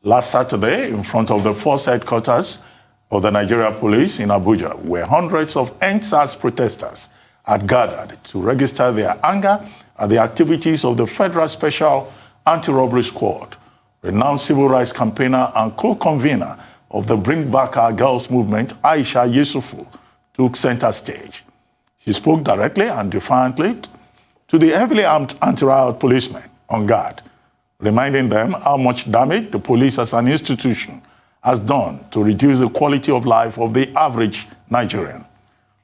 Last Saturday, in front of the force headquarters of the Nigeria police in Abuja, where hundreds of NSAS protesters had gathered to register their anger at the activities of the Federal Special Anti-Robbery Squad. Renowned civil rights campaigner and co-convener of the Bring Back Our Girls movement, Aisha Yesufu, took center stage. She spoke directly and defiantly to the heavily armed anti-riot policemen on guard, reminding them how much damage the police as an institution has done to reduce the quality of life of the average Nigerian.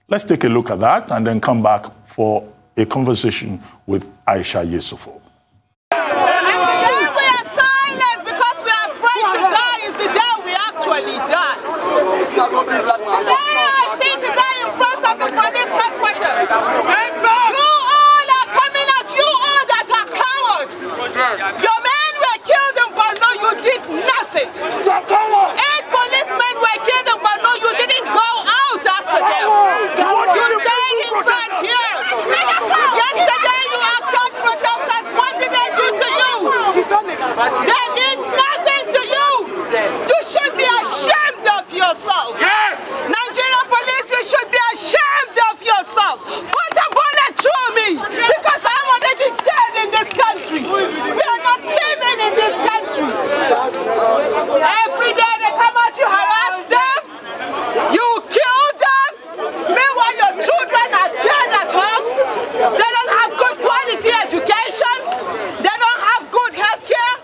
Let's take a look at that and then come back for a conversation with Aisha Yesufu. I see today in front of the police headquarters. You all are coming out, you all that are cowards. Your men were killed in Borno, you did nothing. 8 policemen were killed in Borno, you didn't go out after them. You stayed inside here. Yesterday you attacked protesters. What did they do to you? They did nothing to you. You should be ashamed of yourself. Yes! Nigerian police, you should be ashamed of yourself. Put a bullet through me because I'm already dead in this country. We are not living in this country. Every day they come out, you harass them, you kill them. Meanwhile, your children are dead at home. They don't have good quality education. They don't have good health care.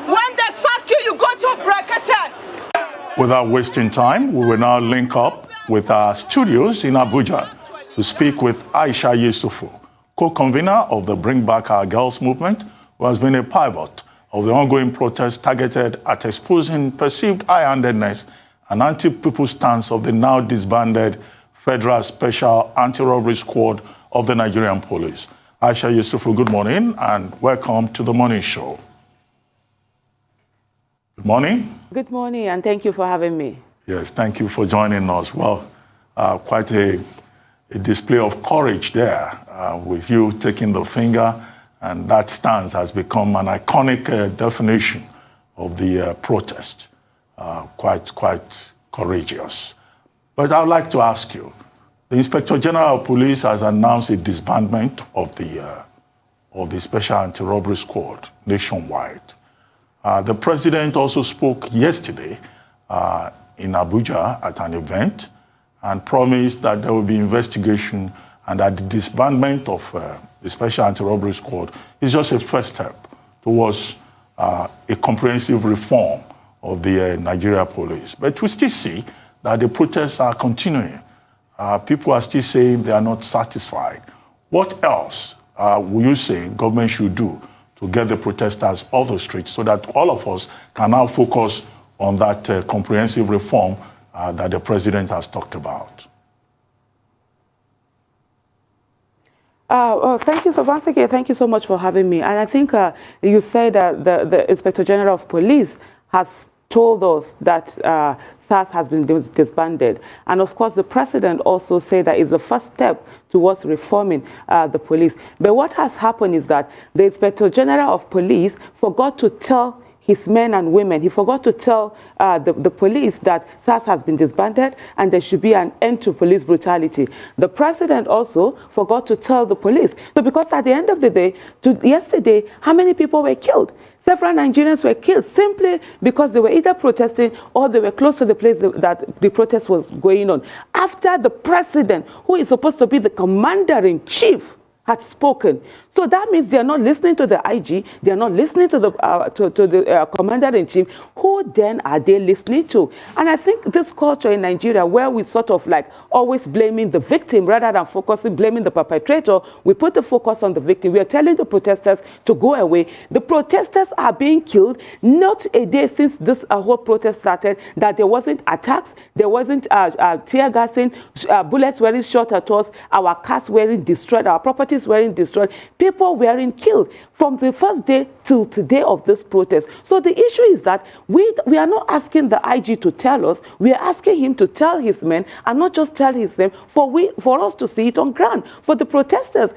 When they sack you, you go to Brekete. Without wasting time, we will now link up with our studios in Abuja to speak with Aisha Yesufu, co-convener of the Bring Back Our Girls movement, who has been a pivot of the ongoing protests targeted at exposing perceived high-handedness and anti-people stance of the now disbanded Federal Special Anti-Robbery Squad of the Nigerian Police. Aisha Yesufu, good morning and welcome to the morning show. Good morning. Good morning, and thank you for having me. Yes, thank you for joining us. Well, quite a display of courage there with you taking the finger, and that stance has become an iconic definition of the protest. Quite courageous. But I would like to ask you, the Inspector General of Police has announced a disbandment of the Special Anti-Robbery Squad nationwide. The president also spoke yesterday in Abuja at an event and promised that there will be investigation and that the disbandment of the Special Anti-Robbery Squad is just a first step towards a comprehensive reform of the Nigeria police. But we still see that the protests are continuing. People are still saying they are not satisfied. What else will you say government should do to get the protesters off the streets so that all of us can now focus on that comprehensive reform that the president has talked about? Thank you so once again. Thank you so much for having me. And I think you said that the Inspector General of Police has told us that SARS has been disbanded. And of course, the president also said that it's the first step towards reforming the police. But what has happened is that the Inspector General of Police forgot to tell his men and women, he forgot to tell the police that SARS has been disbanded and there should be an end to police brutality. The president also forgot to tell the police. So because at the end of the day, yesterday, how many people were killed? Several Nigerians were killed simply because they were either protesting or they were close to the place that the protest was going on. After the president, who is supposed to be the commander-in-chief, had spoken. So that means they are not listening to the IG, they are not listening to the commander-in-chief. Who then are they listening to? And I think this culture in Nigeria, where we sort of like always blaming the victim rather than focusing, blaming the perpetrator, we put the focus on the victim. We are telling the protesters to go away. The protesters are being killed, not a day since this whole protest started, that there wasn't attacks, there wasn't tear gassing, bullets wearing shot at us, our cars wearing destroyed, our properties factories weren't destroyed, people weren't killed from the first day till today of this protest. So the issue is that we are not asking the IG to tell us, we are asking him to tell his men, and not just tell his men, for us to see it on ground. For the protesters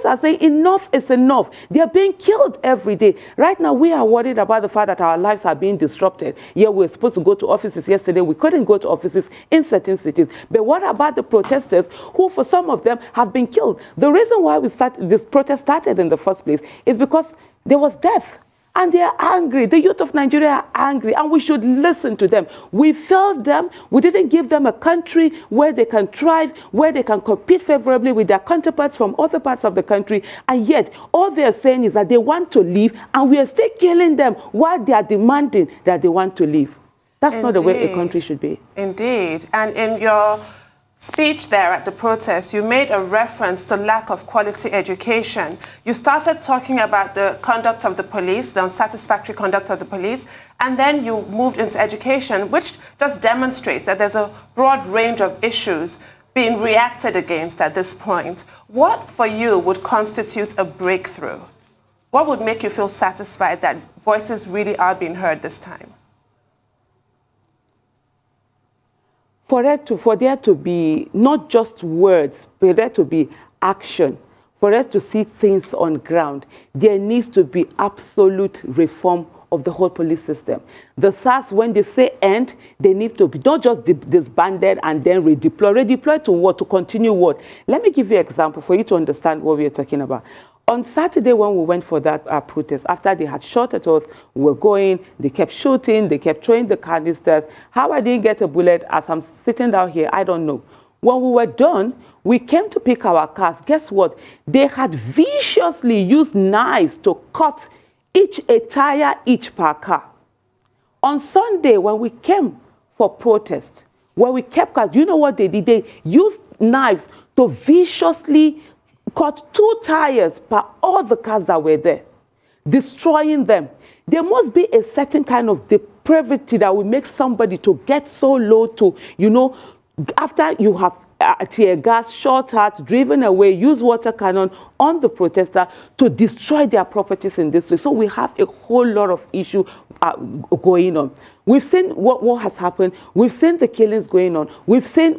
are saying enough is enough. They are being killed every day. Right now, we are worried about the fact that our lives are being disrupted. Yeah, we were supposed to go to offices yesterday. We couldn't go to offices in certain cities. But what about the protesters who, for some of them, have been killed? The reason why this protest started in the first place is because there was death. And they are angry. The youth of Nigeria are angry, and we should listen to them. We failed them. We didn't give them a country where they can thrive, where they can compete favorably with their counterparts from other parts of the country. And yet, all they are saying is that they want to leave, and we are still killing them while they are demanding that they want to leave. That's not the way a country should be. Indeed. And in your speech there at the protest, you made a reference to lack of quality education. You started talking about the conduct of the police, the unsatisfactory conduct of the police, and then you moved into education, which just demonstrates that there's a broad range of issues being reacted against at this point. What, for you, would constitute a breakthrough? What would make you feel satisfied that voices really are being heard this time? For there to be not just words, but there to be action, for us to see things on ground, there needs to be absolute reform of the whole police system. The SARS, when they say end, they need to be not just disbanded and then redeployed. Redeployed to what? To continue what? Let me give you an example for you to understand what we are talking about. On Saturday, when we went for that protest, after they had shot at us, we were going, they kept shooting, they kept throwing the canisters. How I didn't get a bullet as I'm sitting down here, I don't know. When we were done, we came to pick our cars. Guess what? They had viciously used knives to cut a tire each per car. On Sunday, when we came for protest, when we kept cars, you know what they did? They used knives to viciously cut 2 tires per all the cars that were there, destroying them. There must be a certain kind of depravity that will make somebody to get so low to, after you have tear gas, shot at, driven away, use water cannon on the protester to destroy their properties in this way. So we have a whole lot of issue going on. We've seen what has happened. We've seen the killings going on. We've seen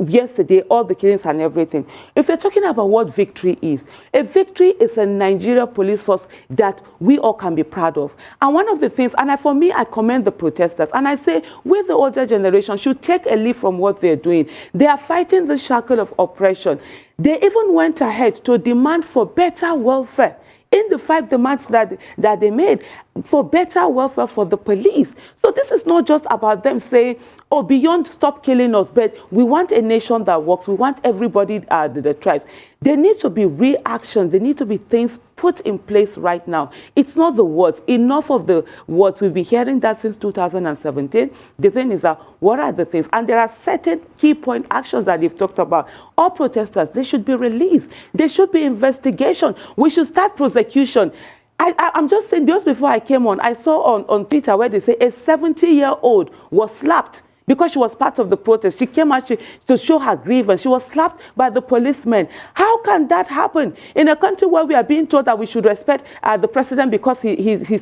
yesterday all the killings and everything. If you're talking about what victory is, a victory is a Nigeria police force that we all can be proud of. And one of the things, and for me, I commend the protesters, and I say, we the older generation should take a leaf from what they're doing. They are fighting the shackle of oppression. They even went ahead to demand for better welfare. In the 5 demands that they made for better welfare for the police. So this is not just about them saying, oh, beyond stop killing us, but we want a nation that works. We want everybody, the tribes. There needs to be reaction. There need to be things put in place right now. It's not the words. Enough of the words. We've been hearing that since 2017. The thing is that, what are the things? And there are certain key point actions that they've talked about. All protesters, they should be released. There should be investigation. We should start prosecution. I'm just saying, just before I came on, I saw on Twitter where they say a 70-year-old was slapped because she was part of the protest. She came out to show her grievance. She was slapped by the policemen. How can that happen in a country where we are being told that we should respect the president because he's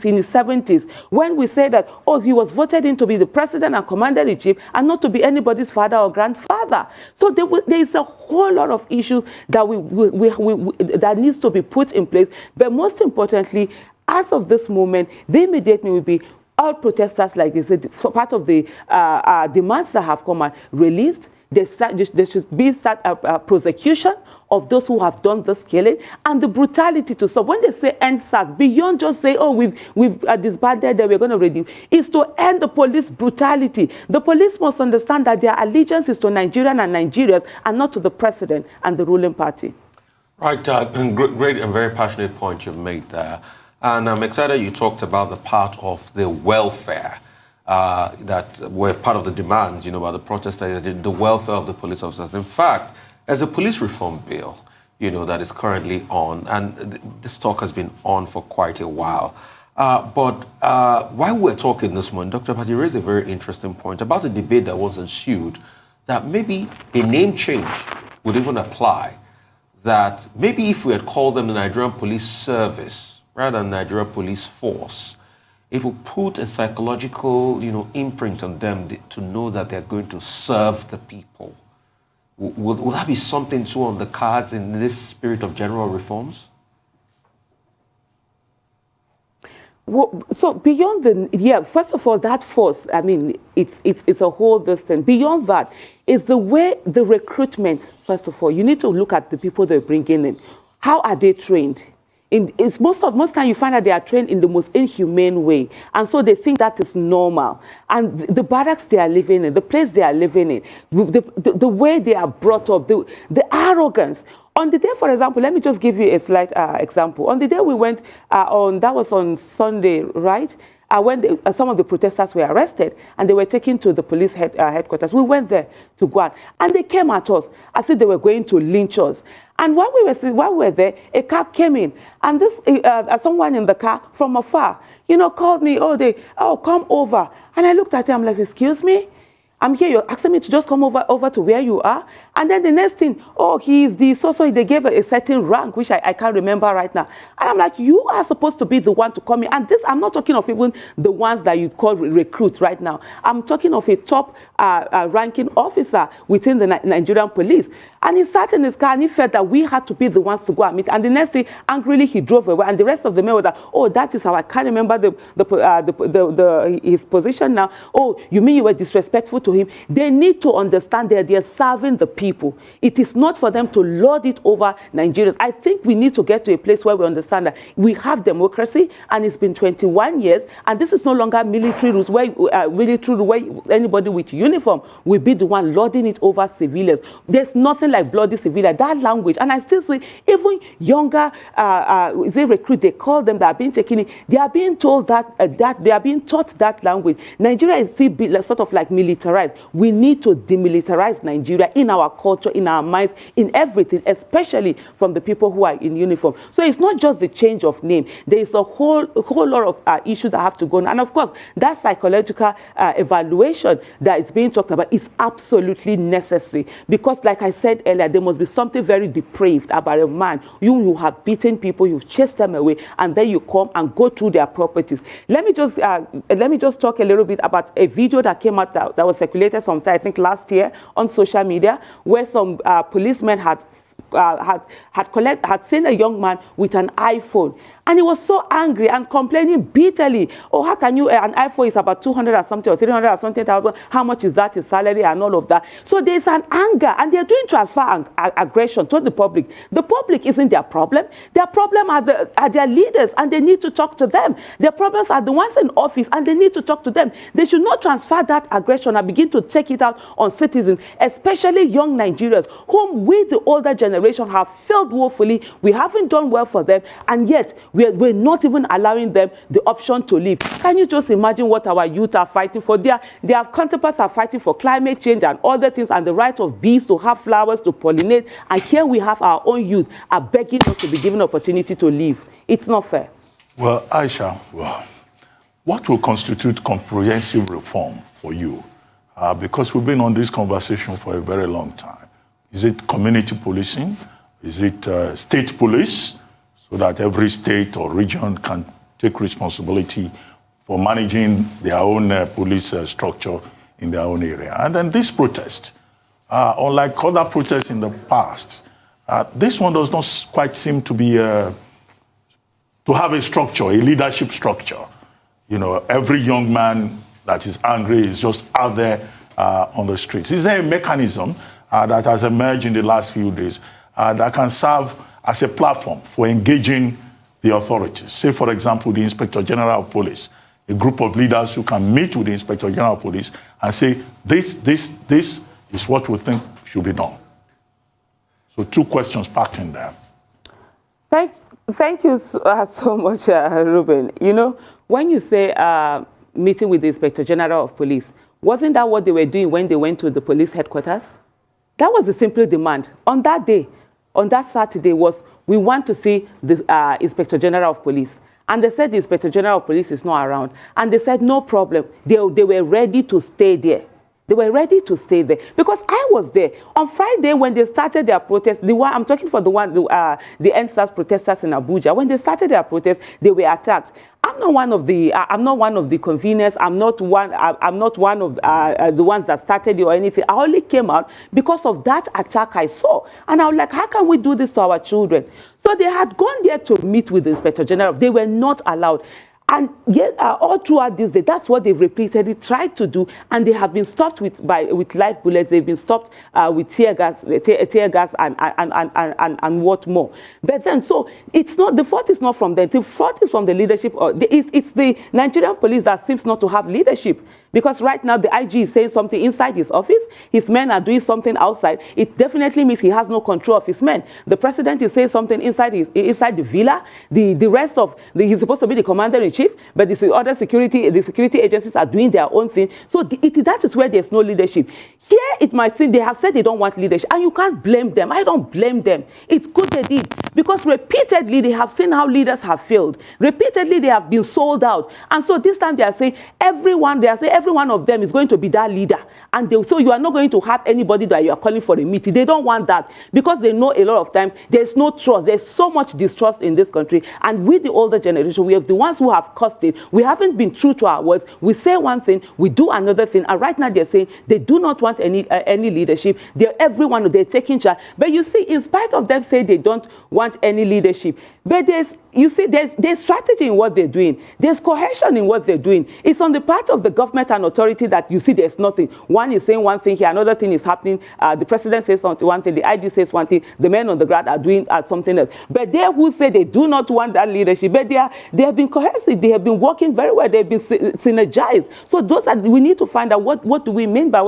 in his 70s? When we say that, oh, he was voted in to be the president and commander-in-chief and not to be anybody's father or grandfather. So there is a whole lot of issues that that needs to be put in place. But most importantly, as of this moment, the immediate need will be all protesters, like they said, so part of the demands that have come out released. There should be prosecution of those who have done this killing and the brutality to stop. When they say end SARS, beyond just say, oh, we've disbanded them, we're going to reduce, is to end the police brutality. The police must understand that their allegiance is to Nigerian and Nigerians and not to the president and the ruling party. Right, and great and very passionate point you've made there. And I'm excited you talked about the part of the welfare that were part of the demands, by the protesters, the welfare of the police officers. In fact, there's a police reform bill, that is currently on, and this talk has been on for quite a while. But while we're talking this morning, Dr. Pat, you raised a very interesting point about the debate that was ensued, that maybe a name change would even apply, that maybe if we had called them the Nigerian Police Service rather than Nigerian Police Force, it will put a psychological, imprint on them to know that they're going to serve the people. Will that be something too on the cards in this spirit of general reforms? Well, so beyond first of all, that force, I mean, it's a whole distance. Beyond that, is the way the recruitment, first of all, you need to look at the people they're bringing in. How are they trained? It's most time you find that they are trained in the most inhumane way, and so they think that is normal. And the barracks they are living in, the place they are living in, the way they are brought up, the arrogance. On the day, for example, let me just give you a slight example. On the day we went that was on Sunday, right? When some of the protesters were arrested and they were taken to the police headquarters, we went there to go out, and they came at us as if they were going to lynch us. And while we were there, a car came in, and this someone in the car from afar, called me. Come over. And I looked at him. I'm like, excuse me, I'm here. You're asking me to just come over to where you are. And then the next thing, he's the so they gave a certain rank, which I can't remember right now. And I'm like, you are supposed to be the one to come in. And this, I'm not talking of even the ones that you call recruits right now. I'm talking of a top ranking officer within the Nigerian police. And he sat in his car and he felt that we had to be the ones to go and meet. And the next thing, angrily, he drove away. And the rest of the men were like, that is how I can't remember his position now. You mean you were disrespectful to him? They need to understand that they're serving the people. It is not for them to lord it over Nigerians. I think we need to get to a place where we understand that we have democracy, and it's been 21 years, and this is no longer military rules where anybody with uniform will be the one lording it over civilians. There's nothing like bloody civilian. That language, and I still see even younger recruits, they call them, that are being taken in, they are being told that they are being taught that language. Nigeria is still sort of like militarized. We need to demilitarize Nigeria in our culture, in our minds, in everything, especially from the people who are in uniform. So it's not just the change of name. There is a whole lot of issues that have to go on. And of course, that psychological evaluation that is being talked about is absolutely necessary, because like I said earlier, there must be something very depraved about a man. You have beaten people, you've chased them away, and then you come and go through their properties. Let me just talk a little bit about a video that came out that was circulated sometime, I think last year, on social media, where some policemen had seen a young man with an iPhone, and he was so angry and complaining bitterly. How can you, an iPhone is about 200 or something, or 300 or something thousand, how much is that, his salary and all of that? So there's an anger, and they're doing transfer aggression to the public. The public isn't their problem. Their problem are their leaders, and they need to talk to them. Their problems are the ones in office, and they need to talk to them. They should not transfer that aggression and begin to take it out on citizens, especially young Nigerians, whom we, the older generation, have failed woefully. We haven't done well for them, and yet we're not even allowing them the option to live. Can you just imagine what our youth are fighting for? Their counterparts are fighting for climate change and other things, and the right of bees to have flowers, to pollinate. And here we have our own youth are begging us to be given opportunity to live. It's not fair. Well, Aisha, what will constitute comprehensive reform for you? Because we've been on this conversation for a very long time. Is it community policing? Is it state police, so that every state or region can take responsibility for managing their own police structure in their own area? And then this protest, unlike other protests in the past, this one does not quite seem to be to have a structure, a leadership structure. Every young man that is angry is just out there on the streets. Is there a mechanism that has emerged in the last few days that can serve as a platform for engaging the authorities? Say, for example, the Inspector General of Police, a group of leaders who can meet with the Inspector General of Police and say, this is what we think should be done. So 2 questions packed in there. Thank you so much, Ruben. When you say meeting with the Inspector General of Police, wasn't that what they were doing when they went to the police headquarters? That was the simple demand. On that day, on that Saturday, we want to see the Inspector General of Police. And they said the Inspector General of Police is not around. And they said, no problem. They were ready to stay there. They were ready to stay there because I was there on Friday when they started their protest. I'm talking for the NSAS protesters in Abuja. When they started their protest, they were attacked. I'm not one of the conveners. I'm not one of the ones that started it or anything. I only came out because of that attack I saw, and I was like, how can we do this to our children? So they had gone there to meet with the Inspector General. They were not allowed. And yet, all throughout this day, that's what they've repeatedly tried to do, and they have been stopped with live bullets. They've been stopped with tear gas, and what more. But then, so it's not the fault is not from them. The fault is from the leadership. It's the Nigerian police that seems not to have leadership. Because right now the IG is saying something inside his office, his men are doing something outside. It definitely means he has no control of his men. The president is saying something inside the villa. The rest of he's supposed to be the commander-in-chief, but the other security agencies are doing their own thing. So that is where there's no leadership. Here it might seem they have said they don't want leadership, and you can't blame them. I don't blame them. It's good they did, because repeatedly they have seen how leaders have failed. Repeatedly they have been sold out, and so this time they are saying every one of them is going to be that leader, and so you are not going to have anybody that you are calling for a meeting. They don't want that because they know a lot of times there's no trust. There's so much distrust in this country, and with the older generation, we have the ones who have caused it. We haven't been true to our words. We say one thing, we do another thing, and right now they're saying they do not want any leadership. Everyone they're taking charge. But you see, in spite of them saying they don't want any leadership, but there's strategy in what they're doing. There's cohesion in what they're doing. It's on the part of the government and authority that you see there's nothing. One is saying one thing here, another thing is happening. The president says one thing, the IG says one thing, the men on the ground are doing something else. But they who say they do not want that leadership, but they have been cohesive. They have been working very well. They've been synergized. So we need to find out what do we mean by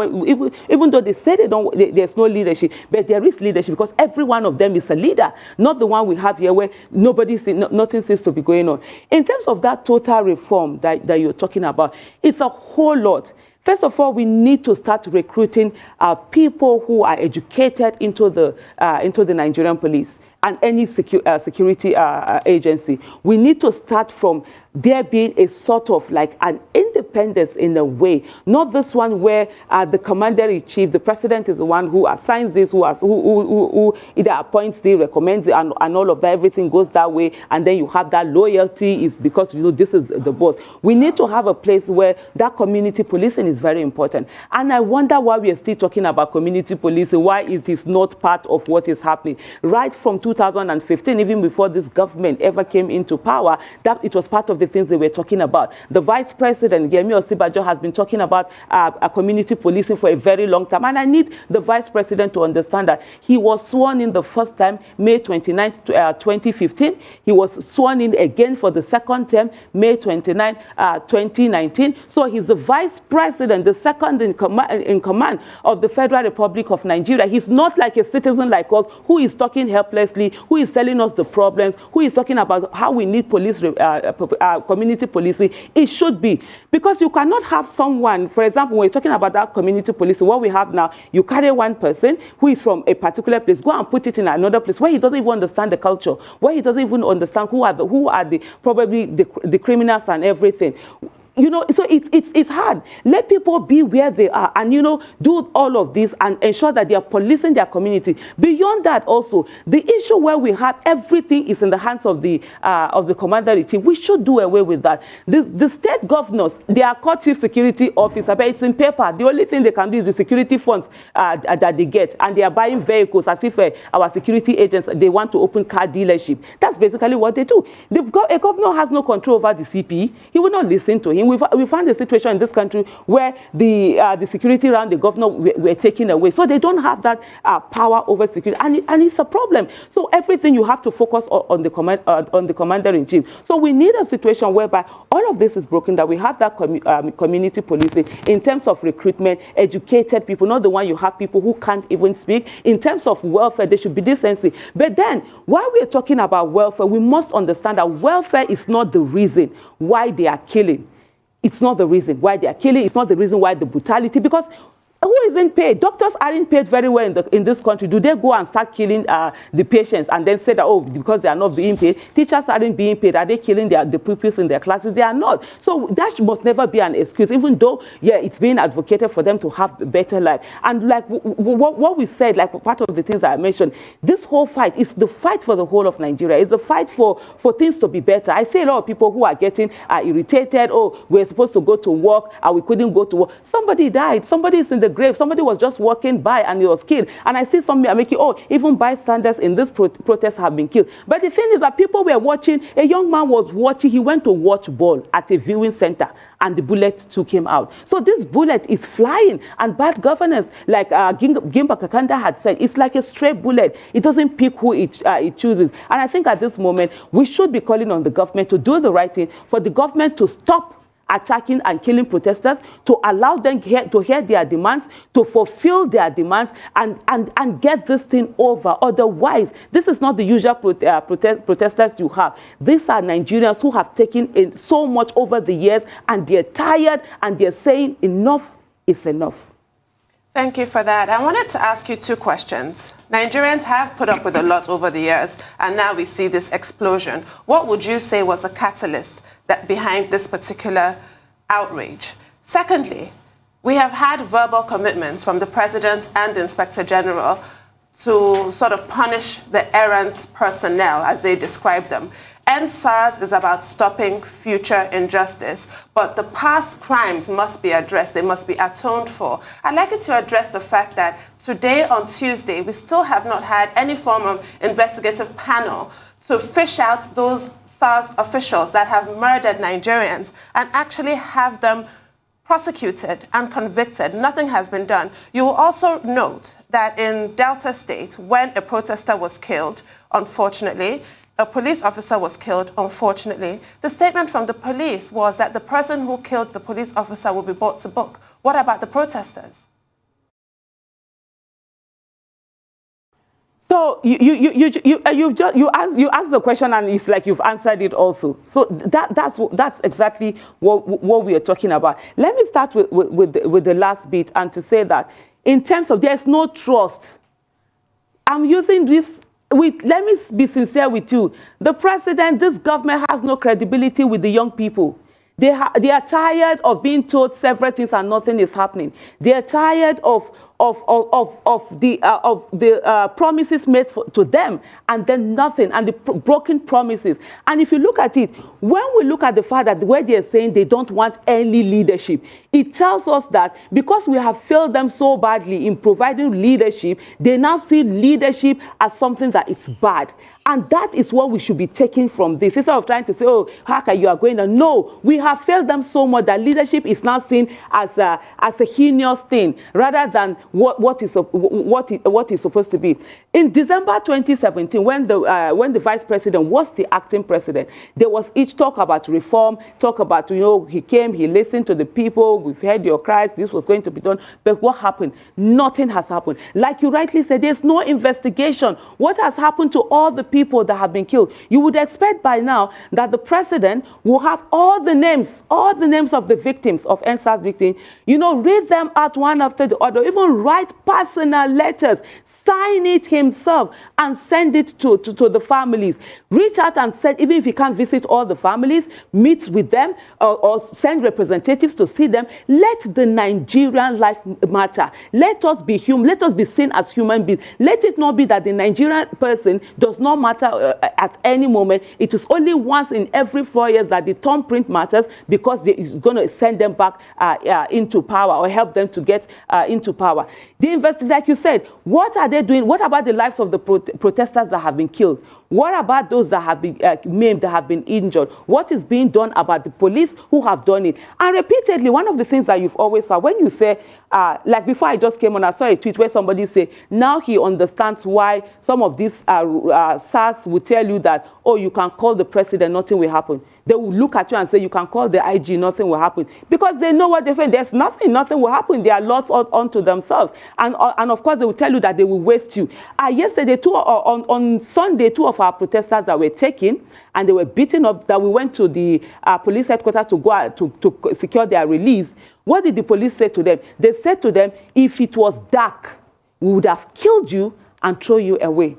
even though they say there's no leadership, but there is leadership, because every one of them is a leader, not the one we have here where nothing seems to be going on. In terms of that total reform that you're talking about, it's a whole lot. First of all, we need to start recruiting people who are educated into the Nigerian police and any security agency. We need to start from there being a sort of like an independence in a way, not this one where the commander-in-chief, the president is the one who assigns this, who either appoints the, recommends it, and all of that, everything goes that way, and then you have that loyalty is because this is the boss. We need to have a place where that community policing is very important, and I wonder why we are still talking about community policing, why it is not part of what is happening. Right from 2015, even before this government ever came into power, that it was part of the things they were talking about. The vice president, Yemi Osibajo, has been talking about a community policing for a very long time. And I need the vice president to understand that he was sworn in the first time, May 29, 2015. He was sworn in again for the second term, May 29, 2019. So he's the vice president, the second in command of the Federal Republic of Nigeria. He's not like a citizen like us who is talking helplessly, who is telling us the problems, who is talking about how we need police community policing. It should be, because you cannot have someone, for example, when we're talking about that community policing, what we have now, you carry one person who is from a particular place, go and put it in another place where he doesn't even understand the culture, where he doesn't even understand who are probably the criminals and everything. So it's hard. Let people be where they are, and do all of this and ensure that they are policing their community. Beyond that, also the issue where we have everything is in the hands of the commander-in-chief. We should do away with that. The state governors, they are called chief security officer, but it's in paper. The only thing they can do is the security funds that they get, and they are buying vehicles as if our security agents, they want to open car dealership. That's basically what they do. A governor has no control over the CP. He will not listen to him. We found a situation in this country where the security around the governor were taken away. So they don't have that power over security, and it's a problem. So everything you have to focus on the commander-in-chief. So we need a situation whereby all of this is broken, that we have that community policing in terms of recruitment, educated people, not the one you have people who can't even speak. In terms of welfare, there should be decency. But then, while we're talking about welfare, we must understand that welfare is not the reason why they are killing. It's not the reason why they are killing. It's not the reason why the brutality, because Who isn't paid? Doctors aren't paid very well in this country. Do they go and start killing the patients and then say that, oh, because they are not being paid? Teachers aren't being paid. Are they killing the pupils in their classes? They are not. So that must never be an excuse, even though, yeah, it's being advocated for them to have a better life. And like what we said, like part of the things that I mentioned, this whole fight is the fight for the whole of Nigeria. It's a fight for things to be better. I see a lot of people who are getting irritated. Oh, we're supposed to go to work and we couldn't go to work. Somebody died. Somebody is in the grave. Somebody was just walking by and he was killed. And I see somebody making, oh, even bystanders in this protest have been killed. But the thing is that people were watching. A young man was watching. He went to watch ball at a viewing center, and the bullet took him out. So this bullet is flying, and bad governance, like Gimba Kakanda had said, it's like a stray bullet. It doesn't pick who it chooses. And I think at this moment, we should be calling on the government to do the right thing, for the government to stop attacking and killing protesters, to allow them to hear their demands, to fulfill their demands, and get this thing over. Otherwise, this is not the usual protesters you have. These are Nigerians who have taken in so much over the years, and they're tired, and they're saying enough is enough. Thank you for that. I wanted to ask you two questions. Nigerians have put up with a lot over the years, and now we see this explosion. What would you say was the catalyst behind this particular outrage? Secondly, we have had verbal commitments from the President and the Inspector General to sort of punish the errant personnel, as they describe them. End SARS is about stopping future injustice, but the past crimes must be addressed. They must be atoned for. I'd like you to address the fact that today, on Tuesday, we still have not had any form of investigative panel to fish out those SARS officials that have murdered Nigerians and actually have them prosecuted and convicted. Nothing has been done. You will also note that in Delta State, when a protester was killed, unfortunately, a police officer was killed, unfortunately. The statement from the police was that the person who killed the police officer will be brought to book. What about the protesters? So you asked the question, and it's like you've answered it also. So that's exactly what we are talking about. Let me start with the last bit, and to say that in terms of there's no trust. I'm using this. Let me be sincere with you. The president, this government has no credibility with the young people. They are tired of being told several things and nothing is happening. They are tired of the promises made to them, and then nothing, and the broken promises. And if you look at it, when we look at the fact that where they are saying they don't want any leadership, it tells us that because we have failed them so badly in providing leadership, they now see leadership as something that is bad. And that is what we should be taking from this. Instead of trying to say, oh, how can you are going to? No, we have failed them so much that leadership is now seen as a heinous thing, rather than what is supposed to be. In December 2017, when the vice president was the acting president, there was each talk about reform, talk about, he came, he listened to the people, we've heard your cries, this was going to be done. But what happened? Nothing has happened. Like you rightly said, there's no investigation. What has happened to all the people that have been killed? You would expect by now that the president will have all the names of the victims, of NSAS victims, read them out one after the other, even write personal letters, sign it himself and send it to the families. Reach out and send, even if he can't visit all the families, meet with them or send representatives to see them. Let the Nigerian life matter. Let us be human. Let us be seen as human beings. Let it not be that the Nigerian person does not matter at any moment. It is only once in every 4 years that the thumbprint matters, because it's going to send them back into power, or help them to get into power. The investigation, like you said, what are they doing? What about the lives of the protesters that have been killed? What about those that have been maimed, that have been injured? What is being done about the police who have done it? And repeatedly, one of the things that you've always found, when you say, like before I just came on, I saw a tweet where somebody said, now he understands why some of these SARS would tell you that, oh, you can call the president, nothing will happen. They will look at you and say, you can call the IG, nothing will happen. Because they know what they say. There's nothing will happen. They are lots onto themselves. And of course, they will tell you that they will waste you. Yesterday, on Sunday, 2 of our protesters that were taken, and they were beaten up, that we went to the police headquarters to go to secure their release. What did the police say to them? They said to them, if it was dark, we would have killed you and thrown you away.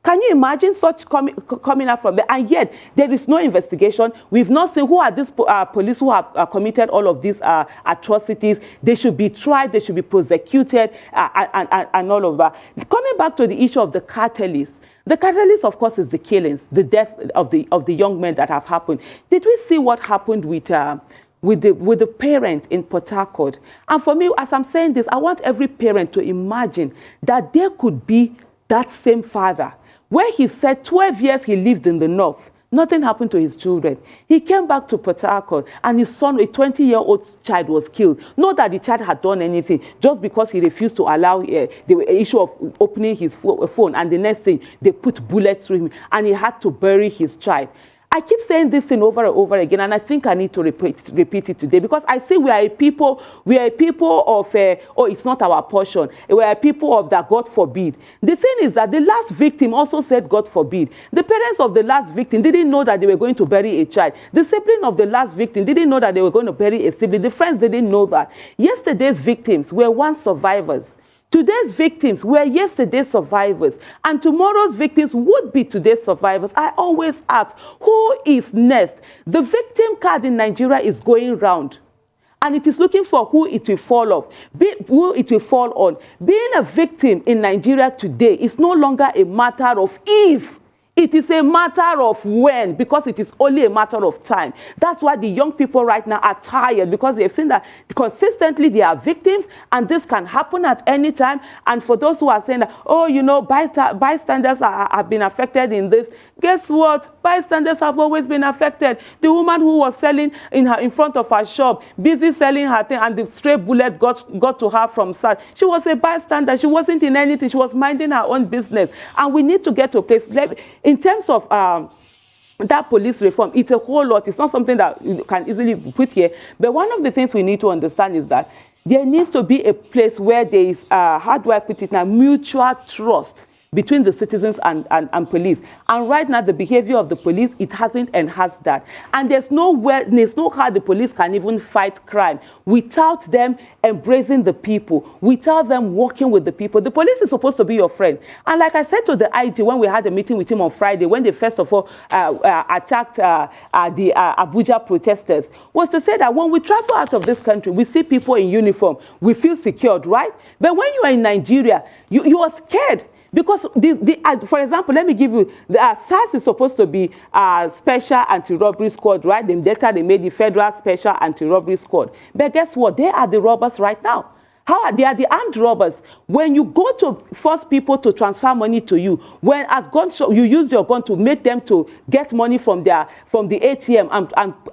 Can you imagine such coming out from there? And yet, there is no investigation. We've not seen who are these police who have committed all of these atrocities. They should be tried. They should be prosecuted and all of that. Coming back to the issue of the catalyst. The catalyst, of course, is the killings, the death of the young men that have happened. Did we see what happened with the parent in Port Harcourt? And for me, as I'm saying this, I want every parent to imagine that there could be that same father where he said 12 years he lived in the north. Nothing happened to his children. He came back to Port Harcourt and his son, a 20-year-old child, was killed. Not that the child had done anything, just because he refused to allow the issue of opening his phone. And the next thing, they put bullets through him and he had to bury his child. I keep saying this thing over and over again, and I think I need to repeat it today, because I see we are a people of, oh, it's not our portion. We are a people of that, God forbid. The thing is that the last victim also said, God forbid. The parents of the last victim didn't know that they were going to bury a child. The sibling of the last victim didn't know that they were going to bury a sibling. The friends didn't know that. Yesterday's victims were once survivors. Today's victims were yesterday's survivors, and tomorrow's victims would be today's survivors. I always ask, who is next? The victim card in Nigeria is going round, and it is looking for who it will fall off, who it will fall on. Being a victim in Nigeria today is no longer a matter of if. It is a matter of when, because it is only a matter of time. That's why the young people right now are tired, because they've seen that consistently they are victims and this can happen at any time. And for those who are saying that, oh, you know, bystanders have been affected in this, guess what? Bystanders have always been affected. The woman who was selling in front of her shop, busy selling her thing, and the stray bullet got to her from side. She was a bystander. She wasn't in anything. She was minding her own business. And we need to get to a place. In terms of that police reform, it's a whole lot. It's not something that you can easily put here. But one of the things we need to understand is that there needs to be a place where there is, how do I put it now, mutual trust between the citizens and police. And right now, the behavior of the police, it hasn't enhanced that. And there's no how the police can even fight crime without them embracing the people, without them working with the people. The police is supposed to be your friend. And like I said to the IG when we had a meeting with him on Friday, when they first of all attacked the Abuja protesters, was to say that when we travel out of this country, we see people in uniform, we feel secured, right? But when you are in Nigeria, you are scared. Because, for example, let me give you, the SARS is supposed to be a special anti-robbery squad, right? Then later they made the federal special anti-robbery squad. But guess what? They are the robbers right now. They are the armed robbers. When you go to force people to transfer money to you, when at gun show, you use your gun to make them to get money from the ATM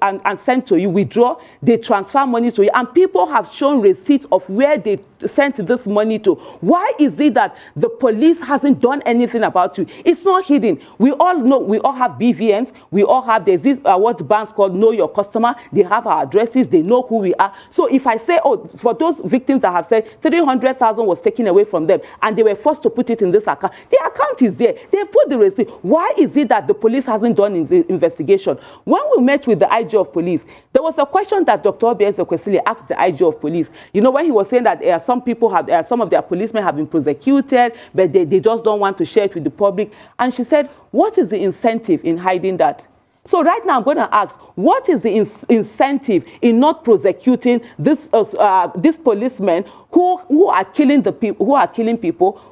and send to you, withdraw, they transfer money to you. And people have shown receipts of where they sent this money to. Why is it that the police hasn't done anything about you? It's not hidden. We all know, we all have BVNs, we all have, there's this, what banks called Know Your Customer, they have our addresses, they know who we are. So if I say, oh, for those victims that have said 300,000 was taken away from them and they were forced to put it in this account, the account is there. They put the receipt. Why is it that the police hasn't done the investigation? When we met with the IG of police, there was a question that Dr. Obieze Kwesili asked the IG of police. You know, when he was saying that some people have, some of their policemen have been prosecuted, but they just don't want to share it with the public. And she said, what is the incentive in hiding that? So right now I'm going to ask, what is the incentive in not prosecuting these policemen who are killing the people,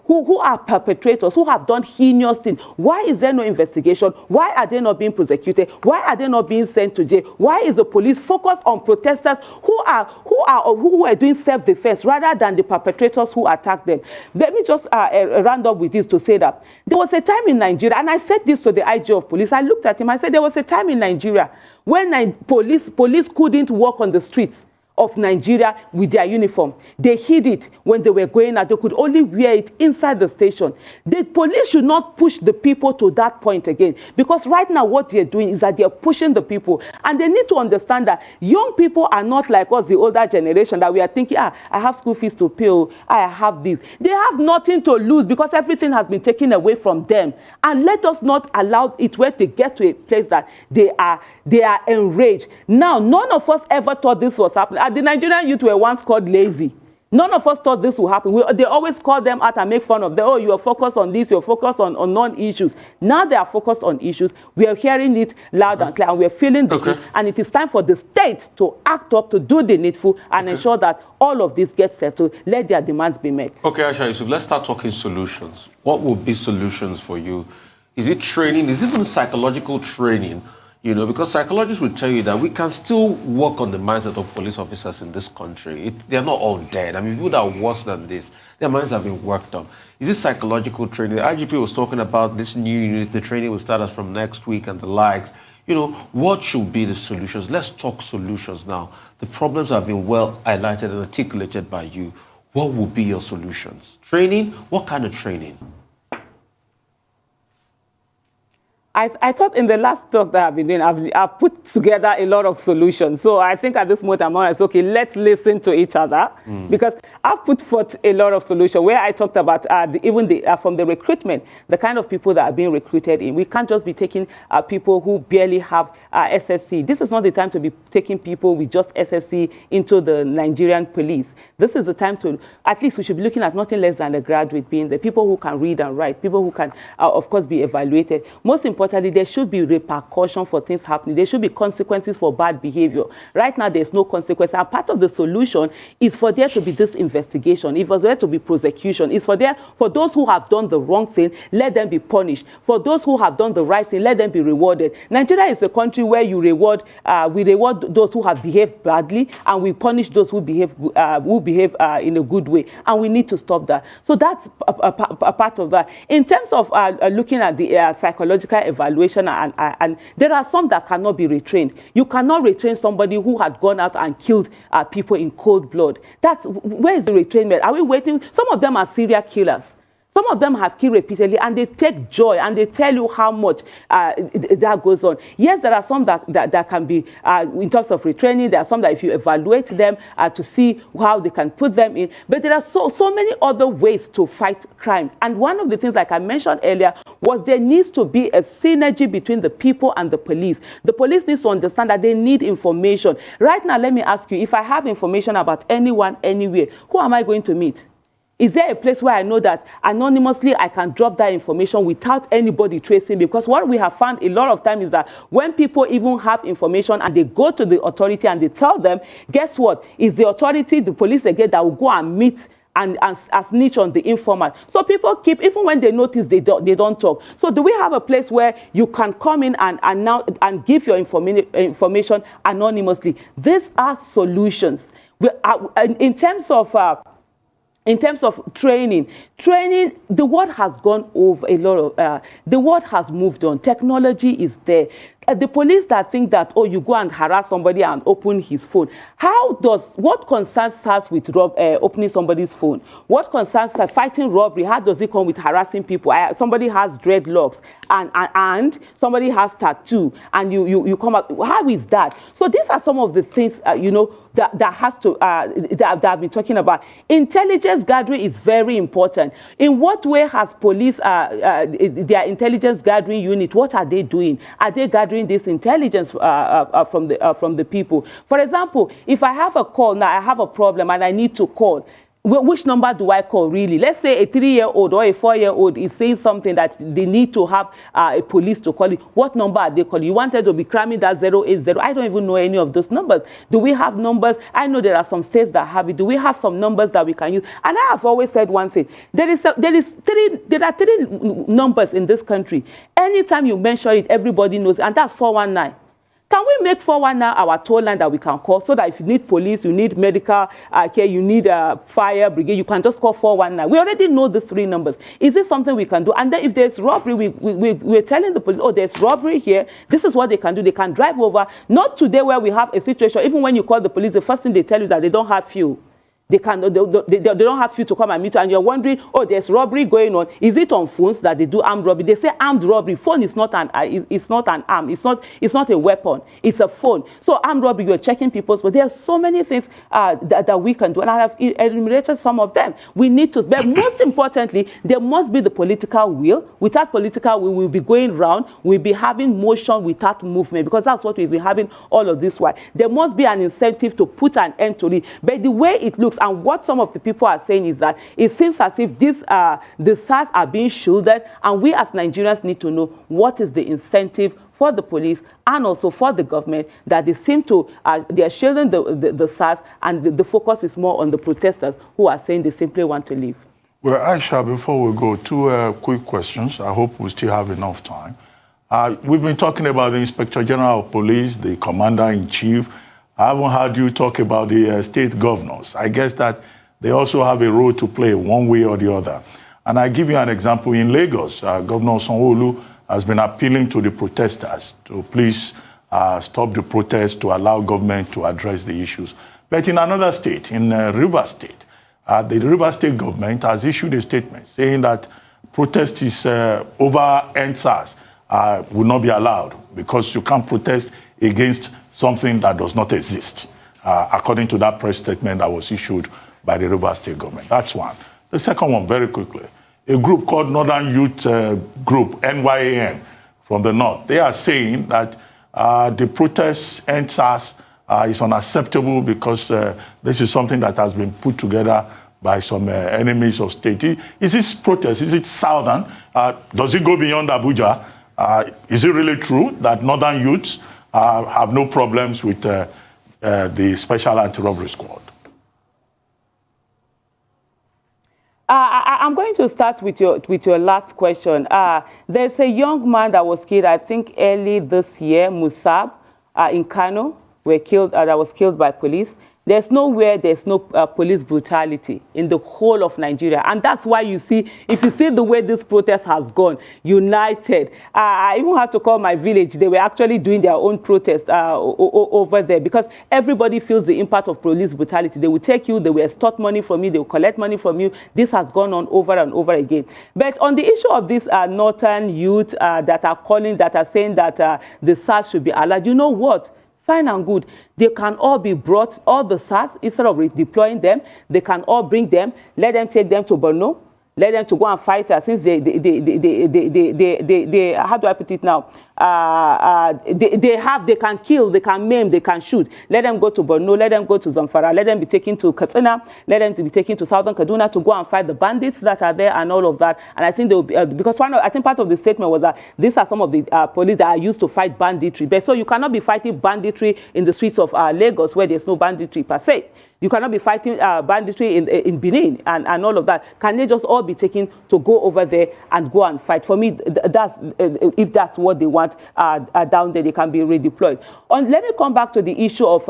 who are perpetrators, who have done heinous things? Why is there no investigation? Why are they not being prosecuted? Why are they not being sent to jail? Why is the police focused on protesters who are doing self-defense rather than the perpetrators who attack them? Let me just round up with this to say that there was a time in Nigeria, and I said this to the IG of police. I looked at him, I said there was a time in Nigeria when police couldn't walk on the streets of Nigeria with their uniform. They hid it when they were going out. They could only wear it inside the station. The police should not push the people to that point again, because right now what they're doing is that they're pushing the people, and they need to understand that young people are not like us, the older generation, that we are thinking, I have school fees to pay, I have this. They have nothing to lose because everything has been taken away from them. And let us not allow it where to get to a place that they are enraged. Now, none of us ever thought this was happening. the Nigerian youth were once called lazy. None of us thought this would happen. They always call them out and make fun of them. Oh, you are focused on this, you're focused on non-issues. Now they are focused on issues. We are hearing it loud and clear, and we are feeling the heat. And it is time for the state to act up, to do the needful, and ensure that all of this gets settled. Let their demands be met. Okay, Aisha Yusuf, let's start talking solutions. What would be solutions for you? Is it training? Is it even psychological training? You know, because psychologists will tell you that we can still work on the mindset of police officers in this country. They're not all dead. I mean, people that are worse than this, their minds have been worked on. Is this psychological training? The IGP was talking about this new unit, the training will start us from next week and the likes. You know, what should be the solutions? Let's talk solutions now. The problems have been well highlighted and articulated by you. What would be your solutions? Training? What kind of training? I thought in the last talk that I've been doing, I've put together a lot of solutions. So I think at this moment, I'm honest, okay, let's listen to each other. Because I've put forth a lot of solutions where I talked about from the recruitment, the kind of people that are being recruited in. We can't just be taking people who barely have SSC. This is not the time to be taking people with just SSC into the Nigerian police. This is the time to, at least we should be looking at nothing less than a graduate being the people who can read and write, people who can, of course, be evaluated. Most importantly, there should be repercussion for things happening. There should be consequences for bad behavior. Right now, there's no consequence. And part of the solution is for there to be this investigation. It was there to be prosecution. It's for those who have done the wrong thing, let them be punished. For those who have done the right thing, let them be rewarded. Nigeria is a country where we reward those who have behaved badly, and we punish those who behave in a good way. And we need to stop that. So that's a part of that. In terms of looking at the psychological evaluation, and there are some that cannot be retrained. You cannot retrain somebody who had gone out and killed people in cold blood. Where is the retrainment? Are we waiting? Some of them are serial killers. Some of them have killed repeatedly, and they take joy, and they tell you how much that goes on. Yes, there are some that can be, in terms of retraining, there are some that if you evaluate them to see how they can put them in, but there are so many other ways to fight crime. And one of the things, like I mentioned earlier, was there needs to be a synergy between the people and the police. The police needs to understand that they need information. Right now, let me ask you, if I have information about anyone, anywhere, who am I going to meet? Is there a place where I know that anonymously I can drop that information without anybody tracing? Because what we have found a lot of times is that when people even have information and they go to the authority and they tell them, guess what? It's the authority, the police again, that will go and meet and snitch on the informant. So people keep, even when they notice, they don't talk. So do we have a place where you can come in and give your information anonymously? These are solutions. In terms of training, the world has gone over a lot of, the world has moved on. Technology is there. The police that think that, oh, you go and harass somebody and open his phone. What concerns us with opening somebody's phone? What concerns us fighting robbery? How does it come with harassing people? Somebody has dreadlocks and somebody has tattoo, and you come up. How is that? So these are some of the things, that I've been talking about. Intelligence gathering is very important. In what way has police, their intelligence gathering unit, what are they doing? Are they gathering this intelligence from the people? For example, if I have a call, now I have a problem and I need to call, which number do I call really? Let's say a 3-year-old or a 4-year-old is saying something that they need to have a police to call it. What number are they calling? You wanted to be cramming that 080. I don't even know any of those numbers. Do we have numbers? I know there are some states that have it. Do we have some numbers that we can use? And I have always said one thing. There are three numbers in this country. Anytime you mention it, everybody knows, and that's 419. Can we make 419 our toll line that we can call, so that if you need police, you need medical care, you need fire brigade, you can just call 419? We already know these three numbers. Is this something we can do? And then if there's robbery, we're telling the police, oh, there's robbery here. This is what they can do. They can drive over. Not today where we have a situation, even when you call the police, the first thing they tell you is that they don't have fuel. They don't have you to come and meet you, and you're wondering, oh, there's robbery going on. Is it on phones that they do armed robbery? They say armed robbery. Phone is not an arm. It's not a weapon. It's a phone. So armed robbery, you're checking people's. But there are so many things that we can do, and I have enumerated some of them. We need to. But most importantly, there must be the political will. Without political will, we'll be going round. We'll be having motion without movement, because that's what we've been having all of this while. There must be an incentive to put an end to it. But the way it looks, and what some of the people are saying, is that it seems as if the SARS are being shielded, and we as Nigerians need to know what is the incentive for the police and also for the government, that they seem to, they are shielding the SARS, and the focus is more on the protesters who are saying they simply want to leave. Well, Aisha, before we go, two quick questions. I hope we still have enough time. We've been talking about the Inspector General of Police, the Commander-in-Chief. I haven't heard you talk about the state governors. I guess that they also have a role to play one way or the other. And I give you an example. In Lagos, Governor Sanwo-Olu has been appealing to the protesters to please stop the protests, to allow government to address the issues. But in another state, in Rivers State, the Rivers State government has issued a statement saying that protest is over NSAS will not be allowed, because you can't protest against something that does not exist, according to that press statement that was issued by the Rivers State government. That's one. The second one, very quickly, a group called Northern Youth Group, NYAM, from the north, they are saying that the protest NSAS is unacceptable, because this is something that has been put together by some enemies of state. Is this protest, is it southern? Does it go beyond Abuja? Is it really true that northern youths have no problems with the Special Anti-Robbery Squad? I'm going to start with your last question. There's a young man that was killed, I think, early this year, Musab, in Kano, that was killed by police. There's nowhere there's no police brutality in the whole of Nigeria. And that's why you see, if you see the way this protest has gone, united. I even had to call my village. They were actually doing their own protest over there, because everybody feels the impact of police brutality. They will take you, they will extort money from you, they will collect money from you. This has gone on over and over again. But on the issue of this northern youth that are saying that the SARS should be allowed, you know what? Fine and good. They can all be brought, all the SARS, instead of redeploying them, they can all bring them, let them take them to Borno, let them to go and fight, since they how do I put it now? They can kill, they can maim, they can shoot. Let them go to Borno, let them go to Zamfara, let them be taken to Katsina, let them be taken to Southern Kaduna to go and fight the bandits that are there and all of that. And I think they will be, because I think part of the statement was that these are some of the police that are used to fight banditry. But so you cannot be fighting banditry in the streets of Lagos, where there's no banditry per se. You cannot be fighting banditry in Benin and all of that. Can they just all be taken to go over there and go and fight? For me, if that's what they want down there, they can be redeployed. Let me come back to the issue of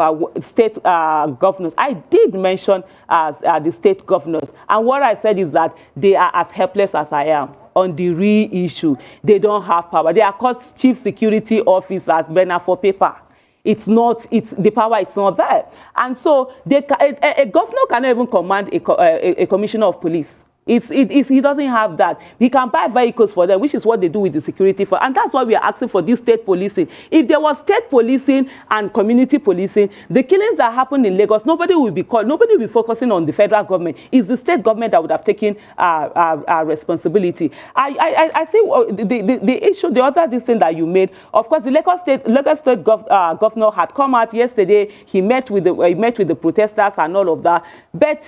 state governors. I did mention the state governors. And what I said is that they are as helpless as I am on the real issue. They don't have power. They are called chief security officers, banner for paper. The power, it's not there. And so a governor cannot even command a commissioner of police. He doesn't have that. He can buy vehicles for them, which is what they do with the security for. And that's why we are asking for this state policing. If there was state policing and community policing, the killings that happened in Lagos, nobody will be focusing on the federal government. It's the state government that would have taken responsibility. I think the issue, the other thing that you made, of course, the Lagos State governor had come out yesterday. He met with the protesters and all of that. But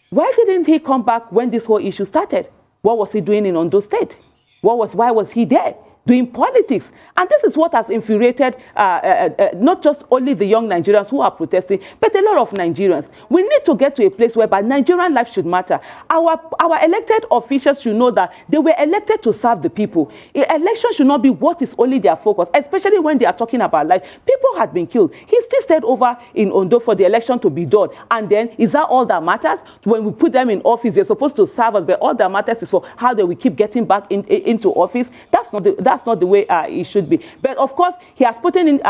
why didn't he come back when this whole issue started? What was he doing in Ondo State? Why was he there? Doing politics. And this is what has infuriated not just only the young Nigerians who are protesting, but a lot of Nigerians. We need to get to a place whereby Nigerian life should matter. Our elected officials should know that they were elected to serve the people. Election should not be what is only their focus, especially when they are talking about life. People had been killed. He still stayed over in Ondo for the election to be done. And then, is that all that matters? When we put them in office, they're supposed to serve us, but all that matters is for how they will keep getting back into office. That's that's not the way it should be. But of course, he has put in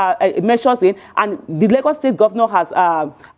measures in, and the Lagos State governor has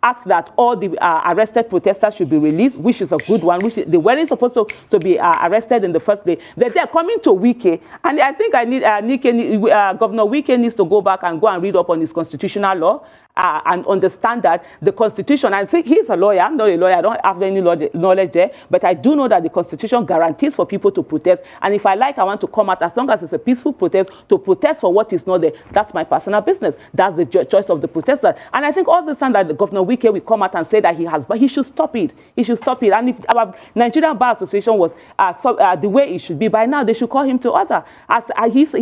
asked that all the arrested protesters should be released, which is a good one. They weren't supposed to be arrested in the first place. They're coming to Wike, and I think Governor Wike needs to go back and read up on his constitutional law. And understand that the Constitution, I think he's a lawyer, I'm not a lawyer, I don't have any knowledge there, but I do know that the Constitution guarantees for people to protest, and if I like, I want to come out, as long as it's a peaceful protest, to protest for what is not there. That's my personal business. That's the choice of the protester. And I think all the time that the Governor Wike will come out and say that he has, but he should stop it. He should stop it. And if our Nigerian Bar Association was the way it should be, by now they should call him to order. As he's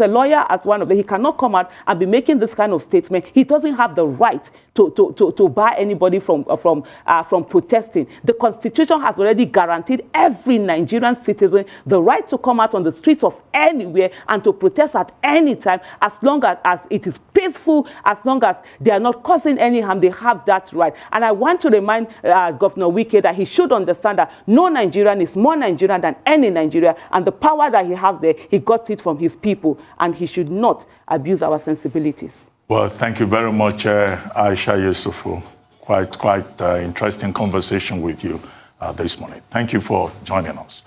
a lawyer, as one of them, he cannot come out and be making this kind of statement. He doesn't have the right to bar anybody from protesting. The Constitution has already guaranteed every Nigerian citizen the right to come out on the streets of anywhere and to protest at any time, as long as it is peaceful, as long as they are not causing any harm. They have that right. And I want to remind Governor Wike that he should understand that no Nigerian is more Nigerian than any Nigerian, and the power that he has there, he got it from his people, and he should not abuse our sensibilities. Well, thank you very much, Aisha Yesufu. Quite interesting conversation with you this morning. Thank you for joining us.